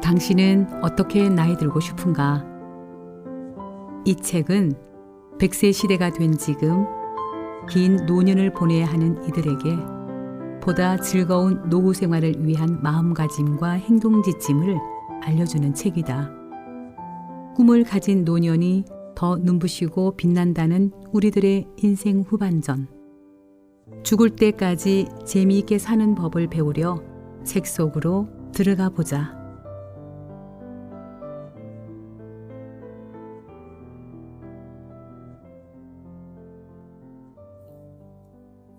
당신은 어떻게 나이 들고 싶은가? 이 책은 100세 시대가 된 지금 긴 노년을 보내야 하는 이들에게 보다 즐거운 노후 생활을 위한 마음가짐과 행동지침을 알려주는 책이다. 꿈을 가진 노년이 더 눈부시고 빛난다는 우리들의 인생 후반전. 죽을 때까지 재미있게 사는 법을 배우려 책 속으로 들어가 보자.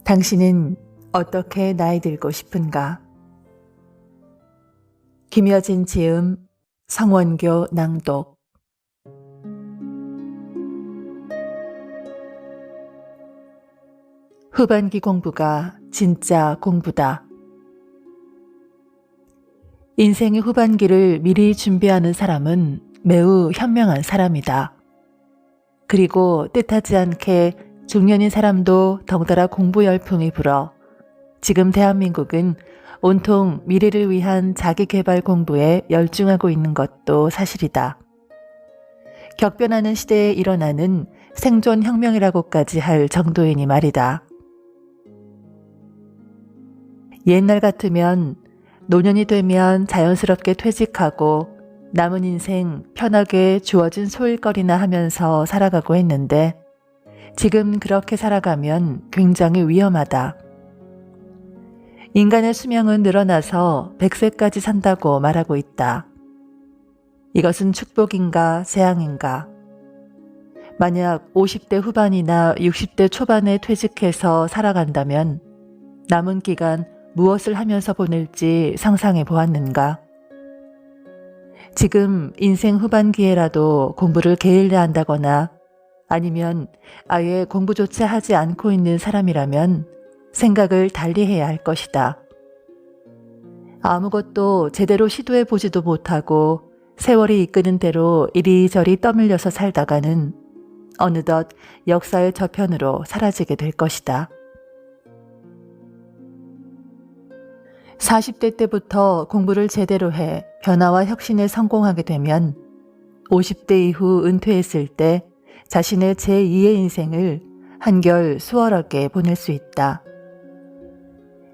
당신은 어떻게 나이 들고 싶은가? 김여진 지음, 성원교 낭독. 후반기 공부가 진짜 공부다. 인생의 후반기를 미리 준비하는 사람은 매우 현명한 사람이다. 그리고 뜻하지 않게 중년인 사람도 덩달아 공부 열풍이 불어 지금 대한민국은 온통 미래를 위한 자기개발 공부에 열중하고 있는 것도 사실이다. 격변하는 시대에 일어나는 생존혁명이라고까지 할 정도이니 말이다. 옛날 같으면 노년이 되면 자연스럽게 퇴직하고 남은 인생 편하게 주어진 소일거리나 하면서 살아가고 했는데 지금 그렇게 살아가면 굉장히 위험하다. 인간의 수명은 늘어나서 100세까지 산다고 말하고 있다. 이것은 축복인가 재앙인가? 만약 50대 후반이나 60대 초반에 퇴직해서 살아간다면 남은 기간 무엇을 하면서 보낼지 상상해 보았는가? 지금 인생 후반기에라도 공부를 게을리 한다거나 아니면 아예 공부조차 하지 않고 있는 사람이라면 생각을 달리해야 할 것이다. 아무것도 제대로 시도해 보지도 못하고 세월이 이끄는 대로 이리저리 떠밀려서 살다가는 어느덧 역사의 저편으로 사라지게 될 것이다. 40대 때부터 공부를 제대로 해 변화와 혁신에 성공하게 되면 50대 이후 은퇴했을 때 자신의 제2의 인생을 한결 수월하게 보낼 수 있다.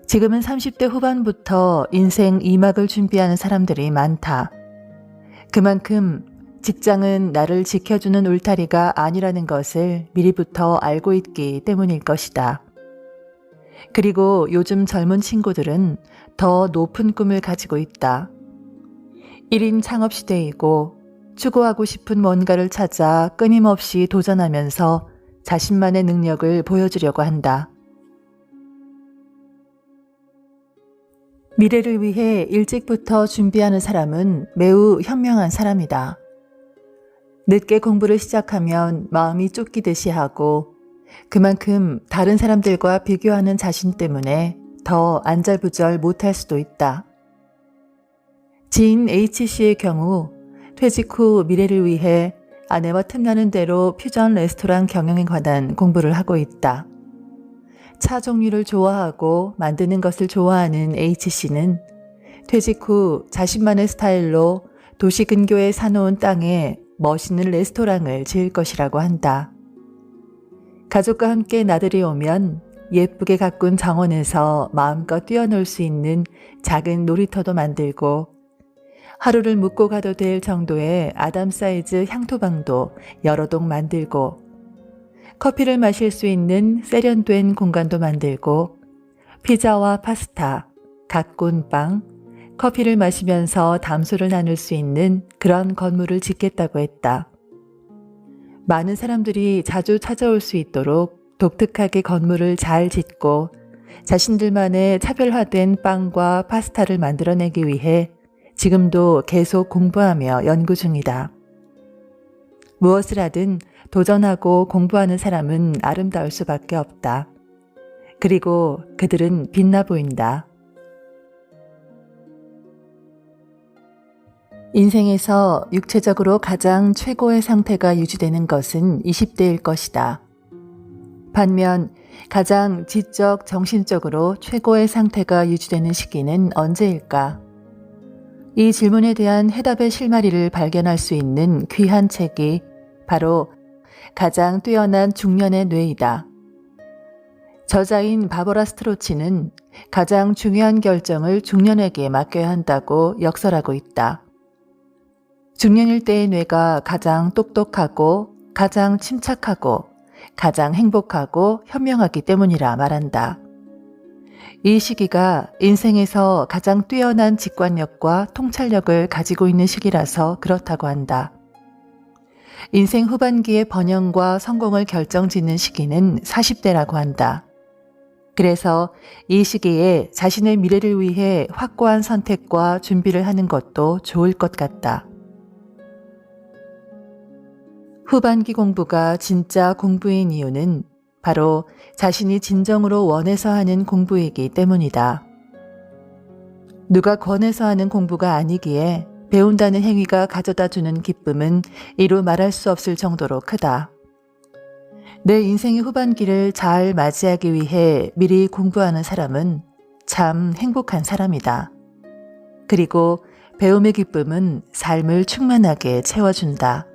지금은 30대 후반부터 인생 2막을 준비하는 사람들이 많다. 그만큼 직장은 나를 지켜주는 울타리가 아니라는 것을 미리부터 알고 있기 때문일 것이다. 그리고 요즘 젊은 친구들은 더 높은 꿈을 가지고 있다. 1인 창업 시대이고 추구하고 싶은 뭔가를 찾아 끊임없이 도전하면서 자신만의 능력을 보여주려고 한다. 미래를 위해 일찍부터 준비하는 사람은 매우 현명한 사람이다. 늦게 공부를 시작하면 마음이 쫓기듯이 하고 그만큼 다른 사람들과 비교하는 자신 때문에 더 안절부절 못할 수도 있다. 지인 H씨의 경우 퇴직 후 미래를 위해 아내와 틈나는 대로 퓨전 레스토랑 경영에 관한 공부를 하고 있다. 차 종류를 좋아하고 만드는 것을 좋아하는 H씨는 퇴직 후 자신만의 스타일로 도시 근교에 사놓은 땅에 멋있는 레스토랑을 지을 것이라고 한다. 가족과 함께 나들이 오면 예쁘게 가꾼 정원에서 마음껏 뛰어놀 수 있는 작은 놀이터도 만들고 하루를 묵고 가도 될 정도의 아담 사이즈 향토방도 여러 동 만들고 커피를 마실 수 있는 세련된 공간도 만들고 피자와 파스타, 가꾼 빵, 커피를 마시면서 담소를 나눌 수 있는 그런 건물을 짓겠다고 했다. 많은 사람들이 자주 찾아올 수 있도록 독특하게 건물을 잘 짓고 자신들만의 차별화된 빵과 파스타를 만들어내기 위해 지금도 계속 공부하며 연구 중이다. 무엇을 하든 도전하고 공부하는 사람은 아름다울 수밖에 없다. 그리고 그들은 빛나 보인다. 인생에서 육체적으로 가장 최고의 상태가 유지되는 것은 20대일 것이다. 반면 가장 지적, 정신적으로 최고의 상태가 유지되는 시기는 언제일까? 이 질문에 대한 해답의 실마리를 발견할 수 있는 귀한 책이 바로 가장 뛰어난 중년의 뇌이다. 저자인 바버라 스트로치는 가장 중요한 결정을 중년에게 맡겨야 한다고 역설하고 있다. 중년일 때의 뇌가 가장 똑똑하고 가장 침착하고 가장 행복하고 현명하기 때문이라 말한다. 이 시기가 인생에서 가장 뛰어난 직관력과 통찰력을 가지고 있는 시기라서 그렇다고 한다. 인생 후반기의 번영과 성공을 결정짓는 시기는 40대라고 한다. 그래서 이 시기에 자신의 미래를 위해 확고한 선택과 준비를 하는 것도 좋을 것 같다. 후반기 공부가 진짜 공부인 이유는 바로 자신이 진정으로 원해서 하는 공부이기 때문이다. 누가 권해서 하는 공부가 아니기에 배운다는 행위가 가져다주는 기쁨은 이루 말할 수 없을 정도로 크다. 내 인생의 후반기를 잘 맞이하기 위해 미리 공부하는 사람은 참 행복한 사람이다. 그리고 배움의 기쁨은 삶을 충만하게 채워준다.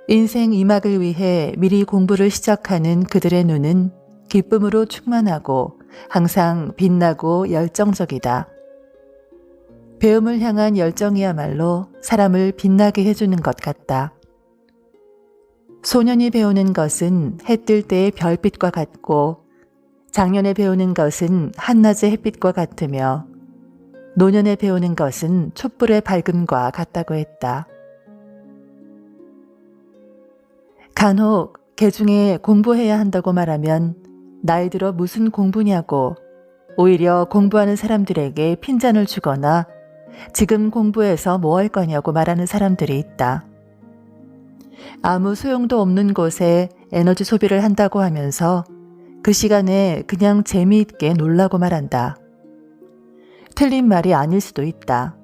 인생 2막을 위해 미리 공부를 시작하는 그들의 눈은 기쁨으로 충만하고 항상 빛나고 열정적이다. 배움을 향한 열정이야말로 사람을 빛나게 해주는 것 같다. 소년이 배우는 것은 해 뜰 때의 별빛과 같고 장년에 배우는 것은 한낮의 햇빛과 같으며 노년에 배우는 것은 촛불의 밝음과 같다고 했다. 간혹 개중에 공부해야 한다고 말하면 나이 들어 무슨 공부냐고 오히려 공부하는 사람들에게 핀잔을 주거나 지금 공부해서 뭐 할 거냐고 말하는 사람들이 있다. 아무 소용도 없는 곳에 에너지 소비를 한다고 하면서 그 시간에 그냥 재미있게 놀라고 말한다. 틀린 말이 아닐 수도 있다.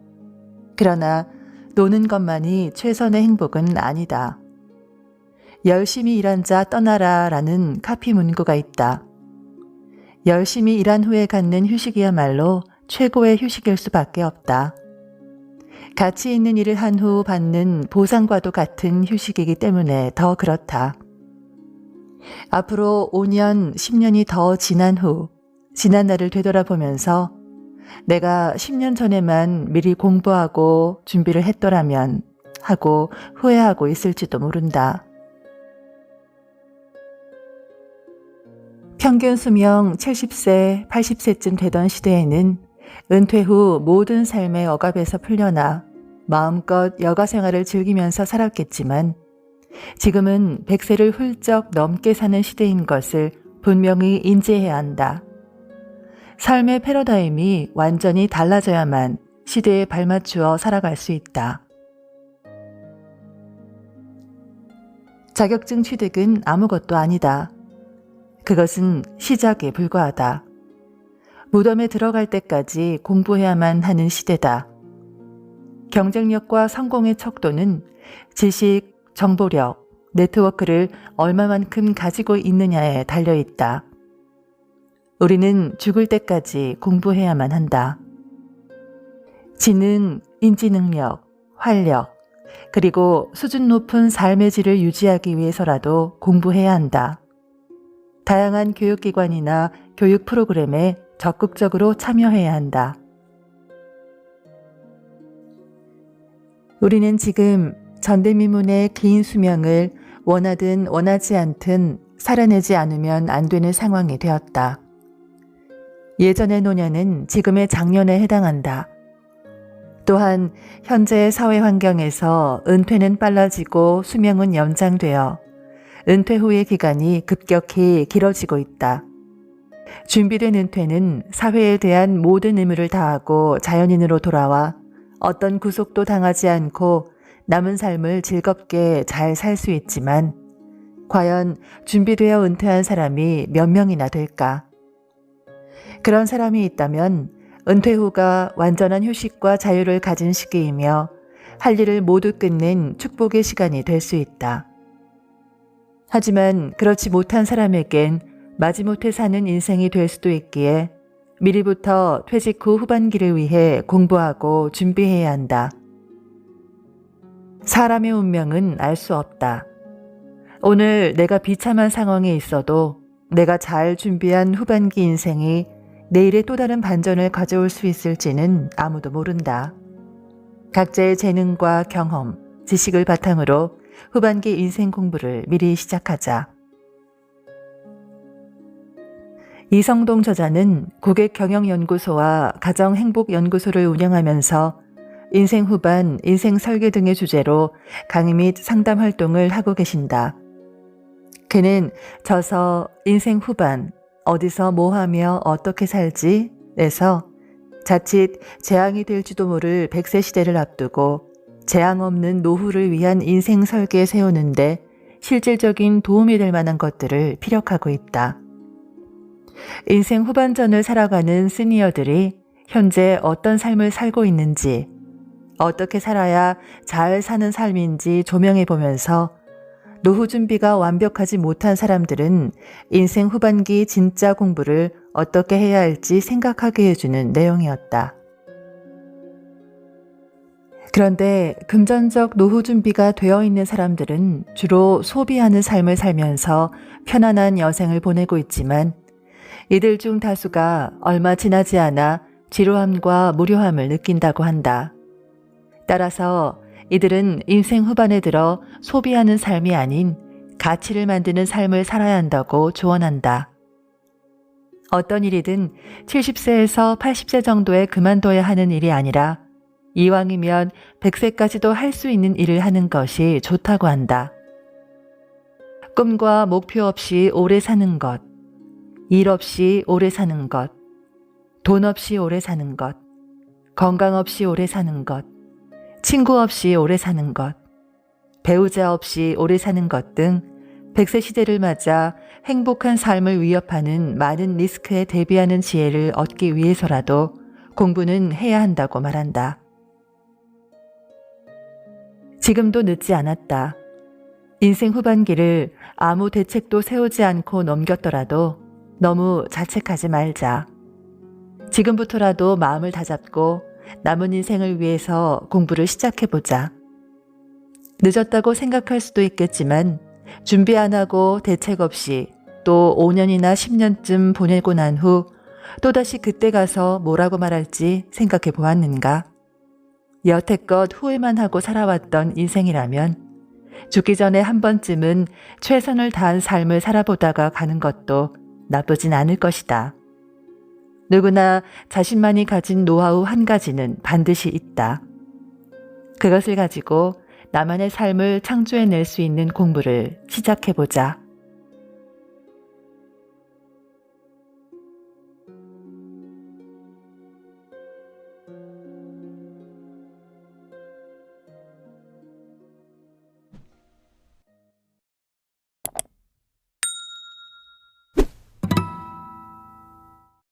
그러나 노는 것만이 최선의 행복은 아니다. 열심히 일한 자 떠나라 라는 카피 문구가 있다. 열심히 일한 후에 갖는 휴식이야말로 최고의 휴식일 수밖에 없다. 가치 있는 일을 한 후 받는 보상과도 같은 휴식이기 때문에 더 그렇다. 앞으로 5년, 10년이 더 지난 후 지난 날을 되돌아보면서 내가 10년 전에만 미리 공부하고 준비를 했더라면 하고 후회하고 있을지도 모른다. 평균 수명 70세, 80세쯤 되던 시대에는 은퇴 후 모든 삶의 억압에서 풀려나 마음껏 여가 생활을 즐기면서 살았겠지만 지금은 100세를 훌쩍 넘게 사는 시대인 것을 분명히 인지해야 한다. 삶의 패러다임이 완전히 달라져야만 시대에 발맞추어 살아갈 수 있다. 자격증 취득은 아무것도 아니다. 그것은 시작에 불과하다. 무덤에 들어갈 때까지 공부해야만 하는 시대다. 경쟁력과 성공의 척도는 지식, 정보력, 네트워크를 얼마만큼 가지고 있느냐에 달려있다. 우리는 죽을 때까지 공부해야만 한다. 지능, 인지능력, 활력, 그리고 수준 높은 삶의 질을 유지하기 위해서라도 공부해야 한다. 다양한 교육기관이나 교육 프로그램에 적극적으로 참여해야 한다. 우리는 지금 전대미문의 긴 수명을 원하든 원하지 않든 살아내지 않으면 안 되는 상황이 되었다. 예전의 노년은 지금의 장년에 해당한다. 또한 현재의 사회 환경에서 은퇴는 빨라지고 수명은 연장되어 은퇴 후의 기간이 급격히 길어지고 있다. 준비된 은퇴는 사회에 대한 모든 의무를 다하고 자연인으로 돌아와 어떤 구속도 당하지 않고 남은 삶을 즐겁게 잘 살 수 있지만 과연 준비되어 은퇴한 사람이 몇 명이나 될까? 그런 사람이 있다면 은퇴 후가 완전한 휴식과 자유를 가진 시기이며 할 일을 모두 끝낸 축복의 시간이 될 수 있다. 하지만 그렇지 못한 사람에겐 마지못해 사는 인생이 될 수도 있기에 미리부터 퇴직 후 후반기를 위해 공부하고 준비해야 한다. 사람의 운명은 알 수 없다. 오늘 내가 비참한 상황에 있어도 내가 잘 준비한 후반기 인생이 내일의 또 다른 반전을 가져올 수 있을지는 아무도 모른다. 각자의 재능과 경험, 지식을 바탕으로 후반기 인생 공부를 미리 시작하자. 이성동 저자는 고객경영연구소와 가정행복연구소를 운영하면서 인생 후반, 인생 설계 등의 주제로 강의 및 상담 활동을 하고 계신다. 그는 저서 인생 후반, 어디서 뭐 하며 어떻게 살지? 에서 자칫 재앙이 될지도 모를 100세 시대를 앞두고 재앙 없는 노후를 위한 인생 설계에 세우는데 실질적인 도움이 될 만한 것들을 피력하고 있다. 인생 후반전을 살아가는 시니어들이 현재 어떤 삶을 살고 있는지, 어떻게 살아야 잘 사는 삶인지 조명해 보면서 노후 준비가 완벽하지 못한 사람들은 인생 후반기 진짜 공부를 어떻게 해야 할지 생각하게 해주는 내용이었다. 그런데 금전적 노후 준비가 되어 있는 사람들은 주로 소비하는 삶을 살면서 편안한 여생을 보내고 있지만 이들 중 다수가 얼마 지나지 않아 지루함과 무료함을 느낀다고 한다. 따라서 이들은 인생 후반에 들어 소비하는 삶이 아닌 가치를 만드는 삶을 살아야 한다고 조언한다. 어떤 일이든 70세에서 80세 정도에 그만둬야 하는 일이 아니라 이왕이면 100세까지도 할 수 있는 일을 하는 것이 좋다고 한다. 꿈과 목표 없이 오래 사는 것, 일 없이 오래 사는 것, 돈 없이 오래 사는 것, 건강 없이 오래 사는 것, 친구 없이 오래 사는 것, 배우자 없이 오래 사는 것 등 100세 시대를 맞아 행복한 삶을 위협하는 많은 리스크에 대비하는 지혜를 얻기 위해서라도 공부는 해야 한다고 말한다. 지금도 늦지 않았다. 인생 후반기를 아무 대책도 세우지 않고 넘겼더라도 너무 자책하지 말자. 지금부터라도 마음을 다잡고 남은 인생을 위해서 공부를 시작해보자. 늦었다고 생각할 수도 있겠지만 준비 안 하고 대책 없이 또 5년이나 10년쯤 보내고 난 후 또다시 그때 가서 뭐라고 말할지 생각해 보았는가? 여태껏 후회만 하고 살아왔던 인생이라면 죽기 전에 한 번쯤은 최선을 다한 삶을 살아보다가 가는 것도 나쁘진 않을 것이다. 누구나 자신만이 가진 노하우 한 가지는 반드시 있다. 그것을 가지고 나만의 삶을 창조해낼 수 있는 공부를 시작해보자.